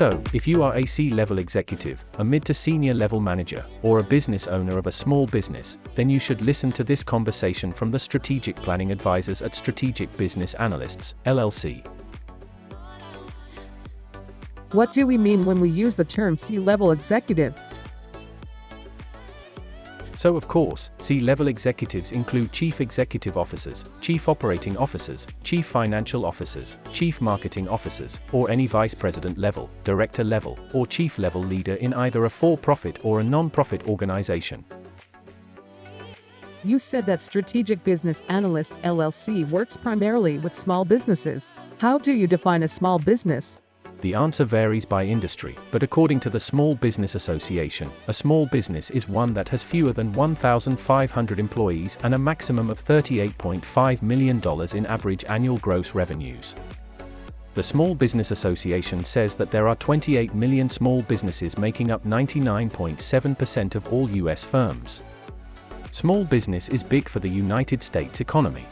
So, if you are a C-level executive, a mid to senior level manager, or a business owner of a small business, then you should listen to this conversation from the strategic planning advisors at Strategic Business Analysts, LLC. What do we mean when we use the term C-level executive? So of course, C-level executives include Chief Executive Officers, Chief Operating Officers, Chief Financial Officers, Chief Marketing Officers, or any Vice President level, Director level, or Chief level leader in either a for-profit or a non-profit organization. You said that Strategic Business Analyst LLC works primarily with small businesses. How do you define a small business? The answer varies by industry, but according to the Small Business Association, a small business is one that has fewer than 1,500 employees and a maximum of $38.5 million in average annual gross revenues. The Small Business Association says that there are 28 million small businesses making up 99.7% of all U.S. firms. Small business is big for the United States economy.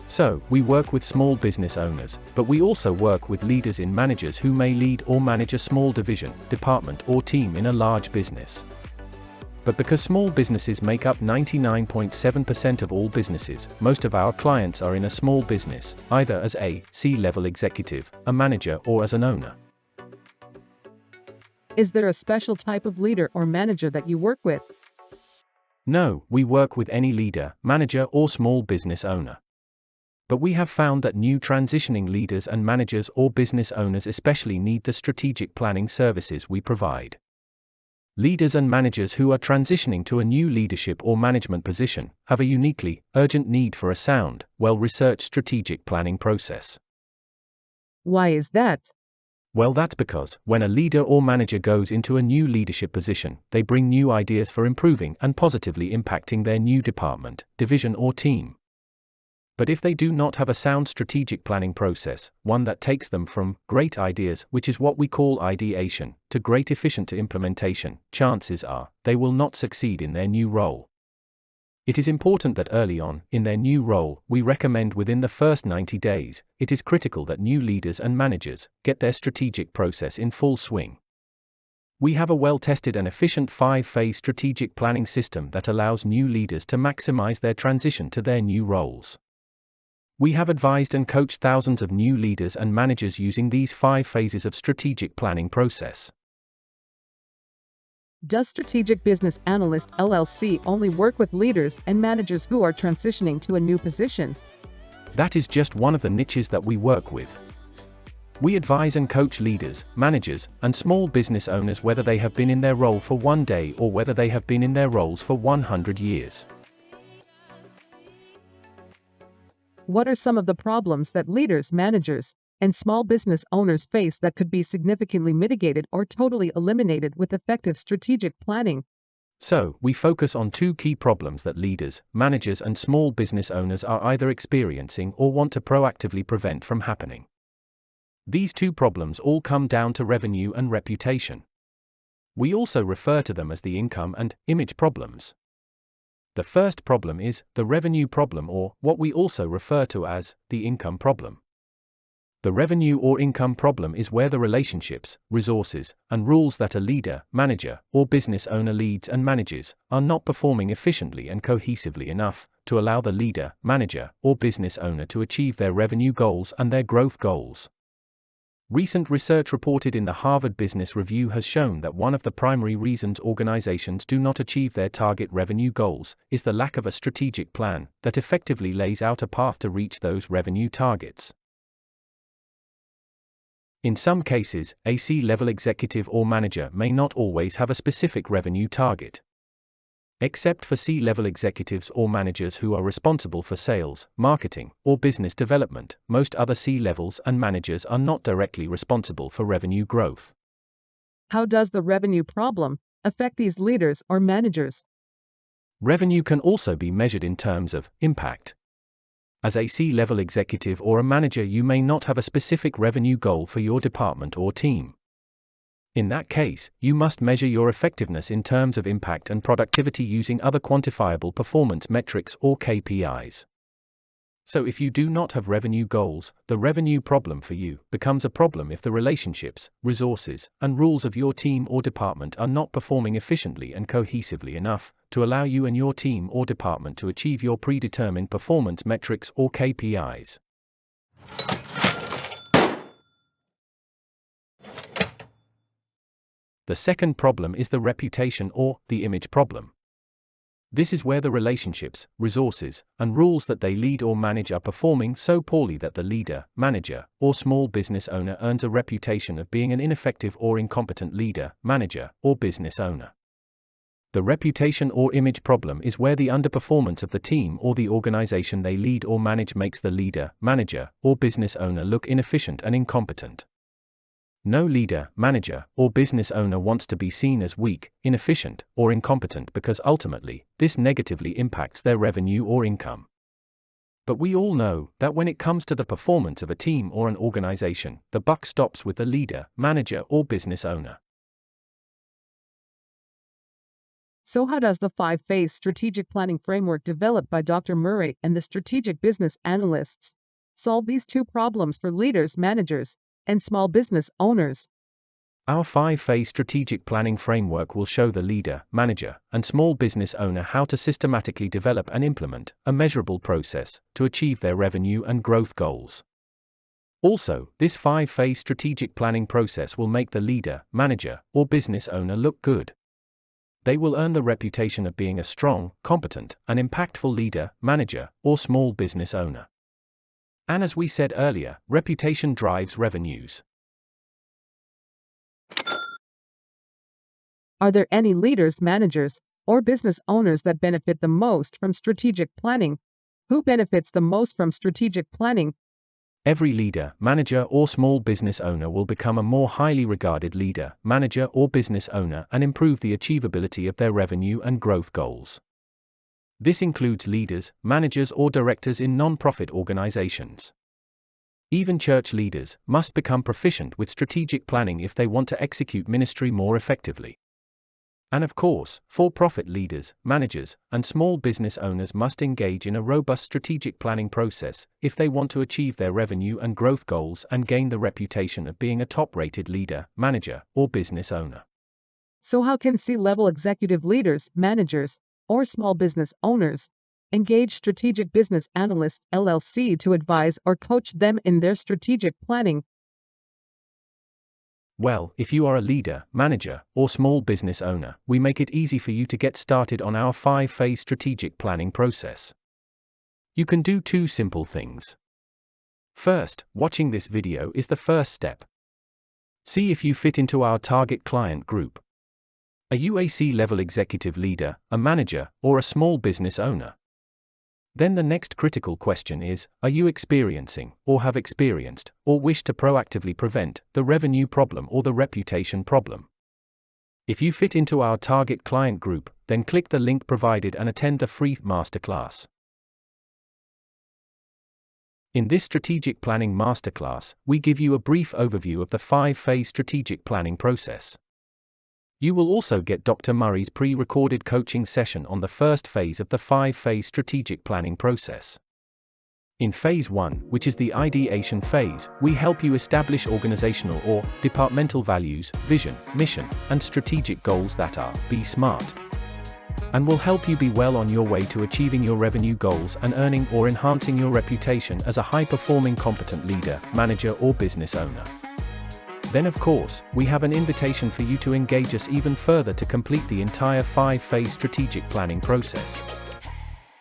So, we work with small business owners, but we also work with leaders in managers who may lead or manage a small division, department or team in a large business. But because small businesses make up 99.7% of all businesses, most of our clients are in a small business, either as a C-level executive, a manager or as an owner. Is there a special type of leader or manager that you work with? No, we work with any leader, manager or small business owner. But we have found that new transitioning leaders and managers or business owners especially need the strategic planning services we provide. Leaders and managers who are transitioning to a new leadership or management position have a uniquely urgent need for a sound, well-researched strategic planning process. Why is that? Well, that's because when a leader or manager goes into a new leadership position, they bring new ideas for improving and positively impacting their new department, division or team. But if they do not have a sound strategic planning process, one that takes them from great ideas, which is what we call ideation, to great efficient implementation, chances are they will not succeed in their new role. It is important that early on, in their new role, we recommend within the first 90 days, it is critical that new leaders and managers get their strategic process in full swing. We have a well-tested and efficient 5-phase strategic planning system that allows new leaders to maximize their transition to their new roles. We have advised and coached thousands of new leaders and managers using these 5 phases of strategic planning process. Does Strategic Business Analyst LLC only work with leaders and managers who are transitioning to a new position? That is just one of the niches that we work with. We advise and coach leaders, managers, and small business owners whether they have been in their role for one day or whether they have been in their roles for 100 years. What are some of the problems that leaders, managers, and small business owners face that could be significantly mitigated or totally eliminated with effective strategic planning? So, we focus on 2 key problems that leaders, managers, and small business owners are either experiencing or want to proactively prevent from happening. These 2 problems all come down to revenue and reputation. We also refer to them as the income and image problems. The first problem is the revenue problem, or what we also refer to as the income problem. The revenue or income problem is where the relationships, resources, and rules that a leader, manager, or business owner leads and manages are not performing efficiently and cohesively enough to allow the leader, manager, or business owner to achieve their revenue goals and their growth goals. Recent research reported in the Harvard Business Review has shown that one of the primary reasons organizations do not achieve their target revenue goals is the lack of a strategic plan that effectively lays out a path to reach those revenue targets. In some cases, a C-level executive or manager may not always have a specific revenue target. Except for C-level executives or managers who are responsible for sales, marketing, or business development, most other C-levels and managers are not directly responsible for revenue growth. How does the revenue problem affect these leaders or managers? Revenue can also be measured in terms of impact. As a C-level executive or a manager, you may not have a specific revenue goal for your department or team. In that case, you must measure your effectiveness in terms of impact and productivity using other quantifiable performance metrics or KPIs. So if you do not have revenue goals, the revenue problem for you becomes a problem if the relationships, resources, and rules of your team or department are not performing efficiently and cohesively enough to allow you and your team or department to achieve your predetermined performance metrics or KPIs. The second problem is the reputation or the image problem. This is where the relationships, resources, and rules that they lead or manage are performing so poorly that the leader, manager, or small business owner earns a reputation of being an ineffective or incompetent leader, manager, or business owner. The reputation or image problem is where the underperformance of the team or the organization they lead or manage makes the leader, manager, or business owner look inefficient and incompetent. No leader, manager, or business owner wants to be seen as weak, inefficient, or incompetent because ultimately, this negatively impacts their revenue or income. But we all know that when it comes to the performance of a team or an organization, the buck stops with the leader, manager, or business owner. So how does the 5-phase strategic planning framework developed by Dr. Murray and the strategic business analysts solve these two problems for leaders, managers, and small business owners? Our 5-phase strategic planning framework will show the leader, manager, and small business owner how to systematically develop and implement a measurable process to achieve their revenue and growth goals. Also, this 5-phase strategic planning process will make the leader, manager, or business owner look good. They will earn the reputation of being a strong, competent, and impactful leader, manager, or small business owner. And as we said earlier, reputation drives revenues. Are there any leaders, managers, or business owners that benefit the most from strategic planning? Who benefits the most from strategic planning? Every leader, manager, or small business owner will become a more highly regarded leader, manager, or business owner and improve the achievability of their revenue and growth goals. This includes leaders, managers, or directors in non-profit organizations. Even church leaders must become proficient with strategic planning if they want to execute ministry more effectively. And of course, for-profit leaders, managers, and small business owners must engage in a robust strategic planning process if they want to achieve their revenue and growth goals and gain the reputation of being a top-rated leader, manager, or business owner. So how can C-level executive leaders, managers, or small business owners engage strategic business analysts LLC to advise or coach them in their strategic planning? Well, if you are a leader, manager, or small business owner, we make it easy for you to get started on our 5-phase strategic planning process. You can do 2 simple things. First, watching this video is the first step. See if you fit into our target client group. Are you a C-level executive leader, a manager, or a small business owner? Then the next critical question is, are you experiencing, or have experienced, or wish to proactively prevent, the revenue problem or the reputation problem? If you fit into our target client group, then click the link provided and attend the free masterclass. In this strategic planning masterclass, we give you a brief overview of the 5-phase strategic planning process. You will also get Dr. Murray's pre-recorded coaching session on the first phase of the 5-phase strategic planning process. In phase 1, which is the ideation phase, we help you establish organizational or departmental values, vision, mission, and strategic goals that are Be Smart, and will help you be well on your way to achieving your revenue goals and earning or enhancing your reputation as a high-performing competent leader, manager, or business owner. Then of course, we have an invitation for you to engage us even further to complete the entire 5-phase strategic planning process.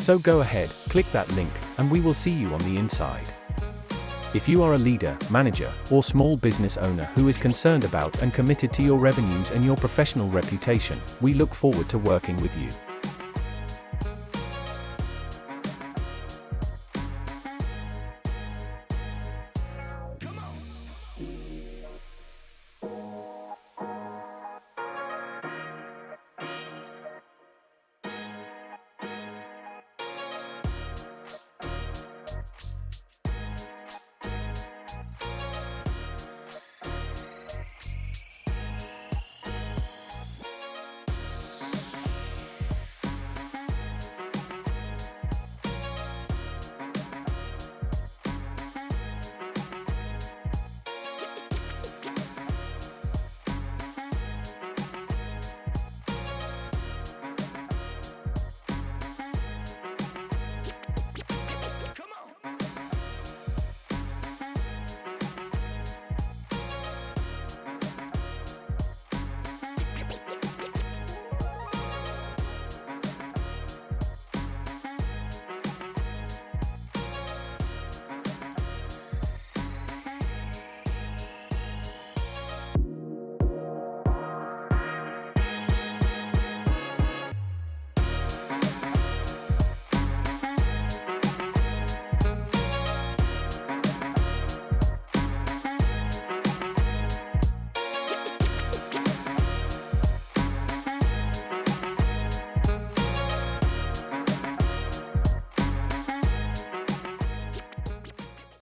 So go ahead, click that link, and we will see you on the inside. If you are a leader, manager, or small business owner who is concerned about and committed to your revenues and your professional reputation, we look forward to working with you.